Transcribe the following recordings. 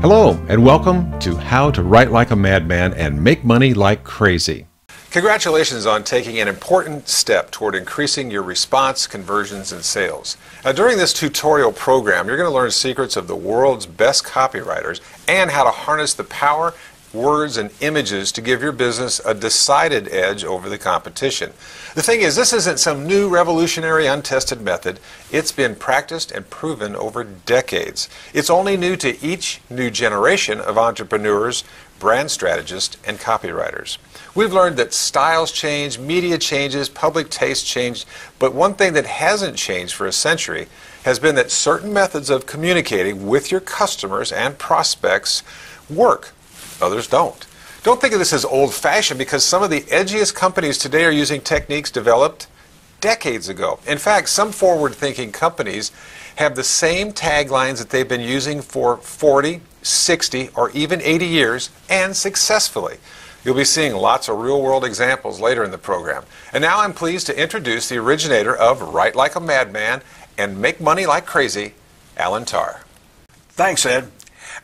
Hello, and welcome to How to Write Like a Madman and Make Money Like Crazy. Congratulations on taking an important step toward increasing your response, conversions, and sales. Now, during this tutorial program, you're going to learn secrets of the world's best copywriters and how to harness the power, words, and images to give your business a decided edge over the competition. The thing is, this isn't some new revolutionary untested method. It's been practiced and proven over decades. It's only new to each new generation of entrepreneurs, brand strategists, and copywriters. We've learned that styles change, media changes, public taste change, but one thing that hasn't changed for a century has been that certain methods of communicating with your customers and prospects work. Others don't. Don't think of this as old-fashioned, because some of the edgiest companies today are using techniques developed decades ago. In fact, some forward-thinking companies have the same taglines that they've been using for 40, 60, or even 80 years, and successfully. You'll be seeing lots of real-world examples later in the program. And now I'm pleased to introduce the originator of Write Like a Madman and Make Money Like Crazy, Alan Tarr. Thanks, Ed.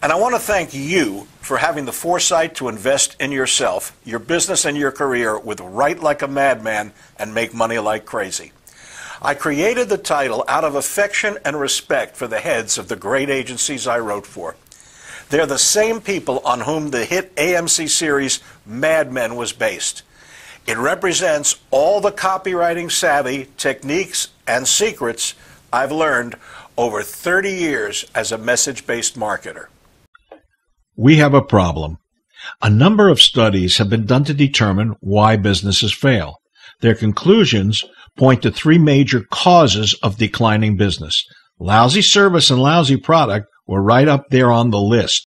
And I want to thank you for having the foresight to invest in yourself, your business, and your career with Write Like a Madman and Make Money Like Crazy. I created the title out of affection and respect for the heads of the great agencies I wrote for. They're the same people on whom the hit AMC series Madman was based. It represents all the copywriting savvy, techniques, and secrets I've learned over 30 years as a message-based marketer. We have a problem. A number of studies have been done to determine why businesses fail. Their conclusions point to three major causes of declining business. Lousy service and lousy product were right up there on the list.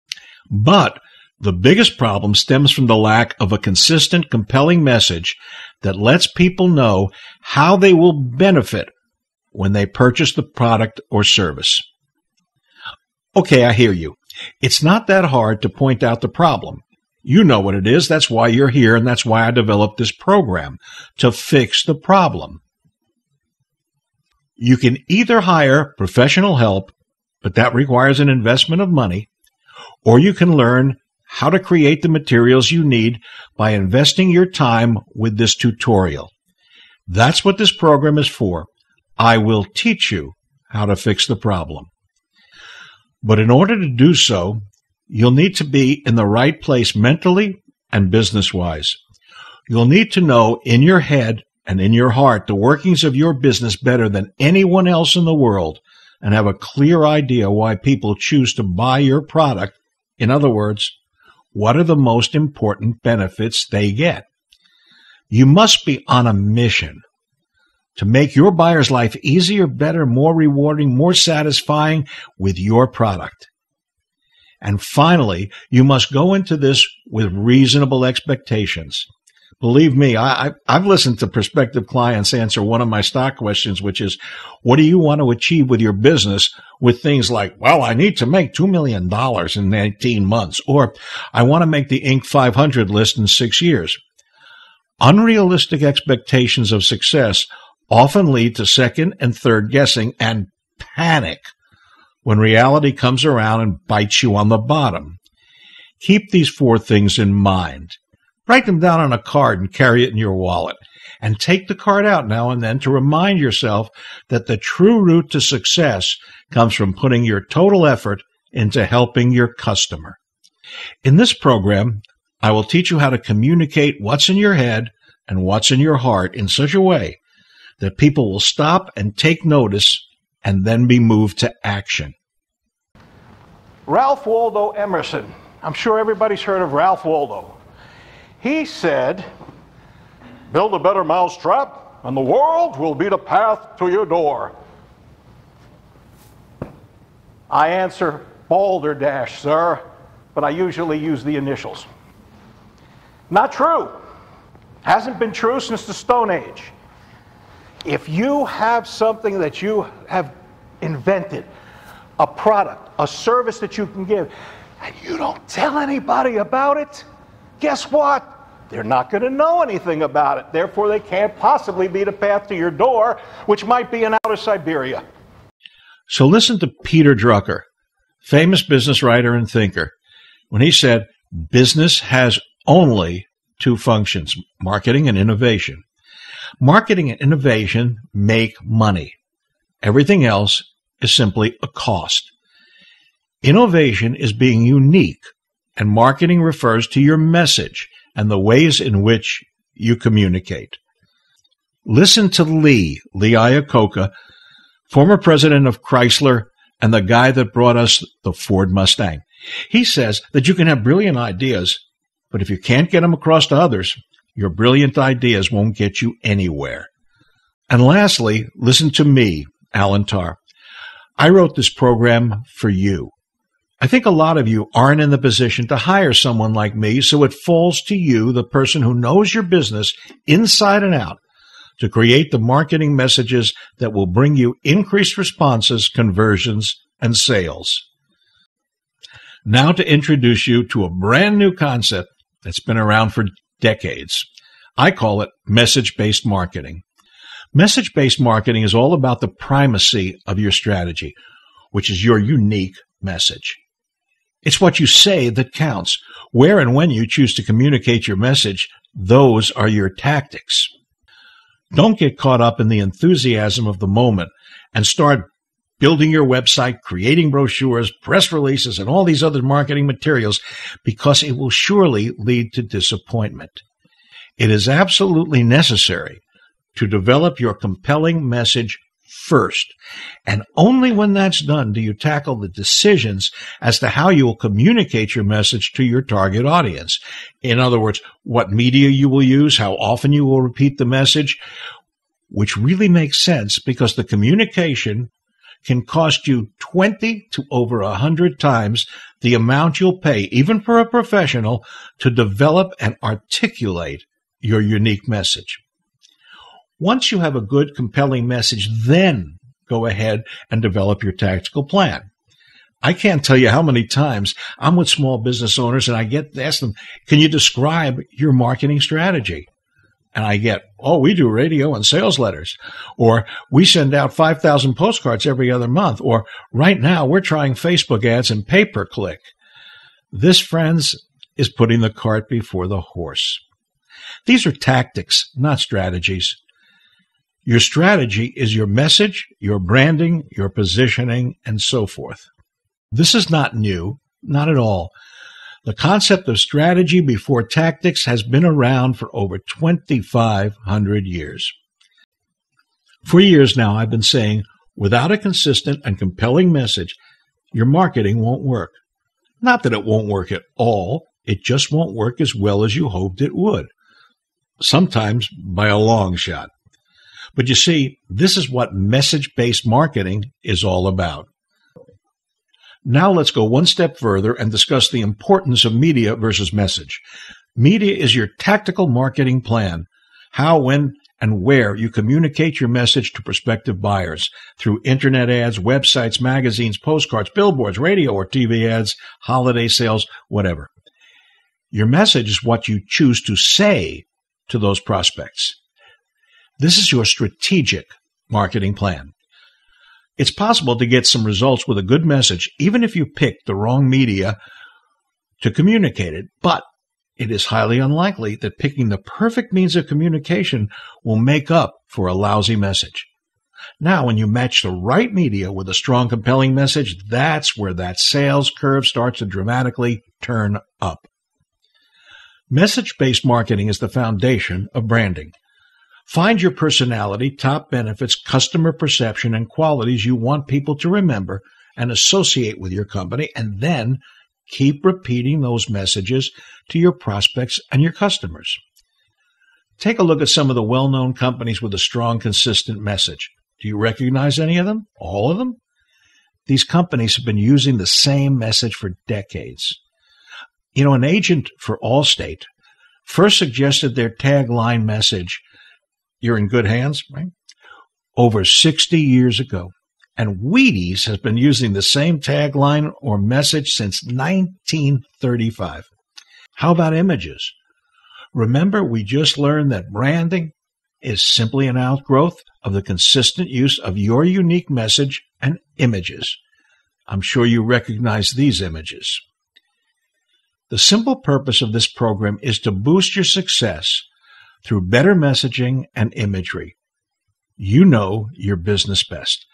But the biggest problem stems from the lack of a consistent, compelling message that lets people know how they will benefit when they purchase the product or service. Okay, I hear you. It's not that hard to point out the problem. You know what it is. That's why you're here, and that's why I developed this program, to fix the problem. You can either hire professional help, but that requires an investment of money, or you can learn how to create the materials you need by investing your time with this tutorial. That's what this program is for. I will teach you how to fix the problem. But in order to do so, you'll need to be in the right place mentally and business-wise. You'll need to know in your head and in your heart the workings of your business better than anyone else in the world, and have a clear idea why people choose to buy your product. In other words, what are the most important benefits they get? You must be on a mission to make your buyer's life easier, better, more rewarding, more satisfying with your product. And finally, you must go into this with reasonable expectations. Believe me, I've listened to prospective clients answer one of my stock questions, which is, what do you want to achieve with your business, with things like, well, I need to make $2 million in 18 months, or I want to make the Inc. 500 list in 6 years. Unrealistic expectations of success often lead to second and third guessing and panic when reality comes around and bites you on the bottom. Keep these 4 things in mind. Write them down on a card and carry it in your wallet. And take the card out now and then to remind yourself that the true route to success comes from putting your total effort into helping your customer. In this program, I will teach you how to communicate what's in your head and what's in your heart in such a way that people will stop and take notice and then be moved to action. Ralph Waldo Emerson. I'm sure everybody's heard of Ralph Waldo. He said, build a better mousetrap and the world will be the path to your door. I answer balderdash, sir, but I usually use the initials. Not true. Hasn't been true since the Stone Age. If you have something that you have invented, a product, a service that you can give, and you don't tell anybody about it, guess what? They're not going to know anything about it. Therefore, they can't possibly be the path to your door, which might be in outer Siberia. So listen to Peter Drucker, famous business writer and thinker. when he said, business has only two functions, marketing and innovation. Marketing and innovation make money. Everything else is simply a cost. Innovation is being unique, and marketing refers to your message and the ways in which you communicate. Listen to Lee Iacocca, former president of Chrysler and the guy that brought us the Ford Mustang. He says that you can have brilliant ideas, but if you can't get them across to others, your brilliant ideas won't get you anywhere. And lastly, listen to me, Alan Tarr. I wrote this program for you. I think a lot of you aren't in the position to hire someone like me, so it falls to you, the person who knows your business inside and out, to create the marketing messages that will bring you increased responses, conversions, and sales. Now to introduce you to a brand new concept that's been around for decades. I call it message-based marketing. Message-based marketing is all about the primacy of your strategy, which is your unique message. It's what you say that counts. Where and when you choose to communicate your message, those are your tactics. Don't get caught up in the enthusiasm of the moment and start building your website, creating brochures, press releases, and all these other marketing materials, because it will surely lead to disappointment. It is absolutely necessary to develop your compelling message first, and only when that's done do you tackle the decisions as to how you will communicate your message to your target audience. In other words, what media you will use, how often you will repeat the message, which really makes sense because the communication can cost you 20 to over 100 times the amount you'll pay, even for a professional, to develop and articulate your unique message. Once you have a good, compelling message, then go ahead and develop your tactical plan. I can't tell you how many times I'm with small business owners and I get to ask them, can you describe your marketing strategy? And I get, oh, we do radio and sales letters, or we send out 5,000 postcards every other month, or right now we're trying Facebook ads and pay-per-click. This, friends, is putting the cart before the horse. These are tactics, not strategies. Your strategy is your message, your branding, your positioning, and so forth. This is not new, not at all. The concept of strategy before tactics has been around for over 2,500 years. For years now, I've been saying, without a consistent and compelling message, your marketing won't work. Not that it won't work at all, it just won't work as well as you hoped it would. Sometimes by a long shot. But you see, this is what message-based marketing is all about. Now let's go one step further and discuss the importance of media versus message. Media is your tactical marketing plan, how, when, and where you communicate your message to prospective buyers through internet ads, websites, magazines, postcards, billboards, radio or TV ads, holiday sales, whatever. Your message is what you choose to say to those prospects. This is your strategic marketing plan. It's possible to get some results with a good message, even if you pick the wrong media to communicate it, but it is highly unlikely that picking the perfect means of communication will make up for a lousy message. Now, when you match the right media with a strong, compelling message, that's where that sales curve starts to dramatically turn up. Message-based marketing is the foundation of branding. Find your personality, top benefits, customer perception, and qualities you want people to remember and associate with your company, and then keep repeating those messages to your prospects and your customers. Take a look at some of the well-known companies with a strong, consistent message. Do you recognize any of them? All of them? These companies have been using the same message for decades. You know, an agent for Allstate first suggested their tagline message, "You're in good hands," right? Over 60 years ago. And Wheaties has been using the same tagline or message since 1935. How about images? Remember, we just learned that branding is simply an outgrowth of the consistent use of your unique message and images. I'm sure you recognize these images. The simple purpose of this program is to boost your success through better messaging and imagery. You know your business best.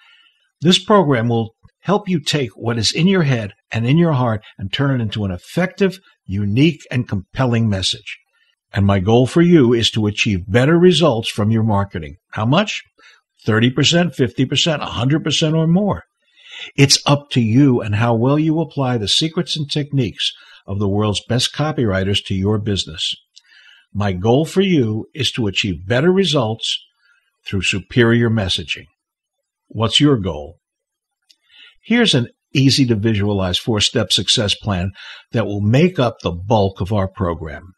This program will help you take what is in your head and in your heart and turn it into an effective, unique, and compelling message. And my goal for you is to achieve better results from your marketing. How much? 30%, 50%, 100% or more. It's up to you and how well you apply the secrets and techniques of the world's best copywriters to your business. My goal for you is to achieve better results through superior messaging. What's your goal? Here's an easy-to-visualize 4-step success plan that will make up the bulk of our program.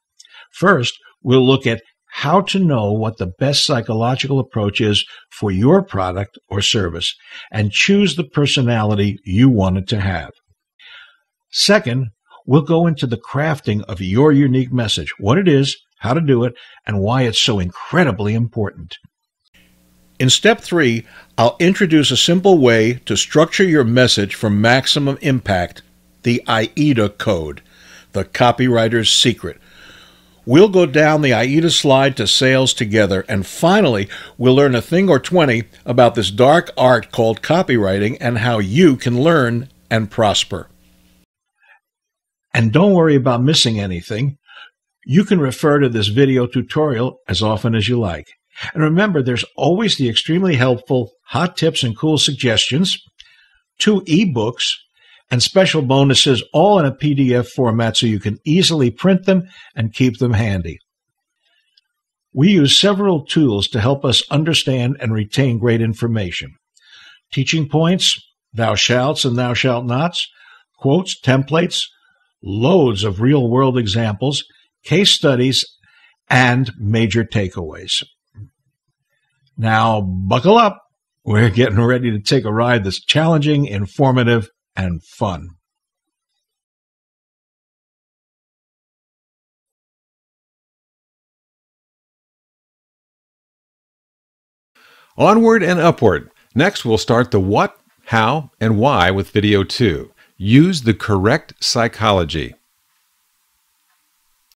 First, we'll look at how to know what the best psychological approach is for your product or service and choose the personality you want it to have. Second, we'll go into the crafting of your unique message, what it is, how to do it, and why it's so incredibly important. In step 3, I'll introduce a simple way to structure your message for maximum impact, the AIDA code, the copywriter's secret. We'll go down the AIDA slide to sales together, and finally, we'll learn a thing or 20 about this dark art called copywriting and how you can learn and prosper. And don't worry about missing anything. You can refer to this video tutorial as often as you like. And remember, there's always the extremely helpful hot tips and cool suggestions, 2 ebooks, and special bonuses, all in a PDF format so you can easily print them and keep them handy. We use several tools to help us understand and retain great information. Teaching points, thou shalts and thou shalt nots, quotes, templates, loads of real-world examples, case studies, and major takeaways. Now, buckle up. We're getting ready to take a ride that's challenging, informative, and fun. Onward and upward. Next, we'll start the what, how, and why with video 2. Use the correct psychology.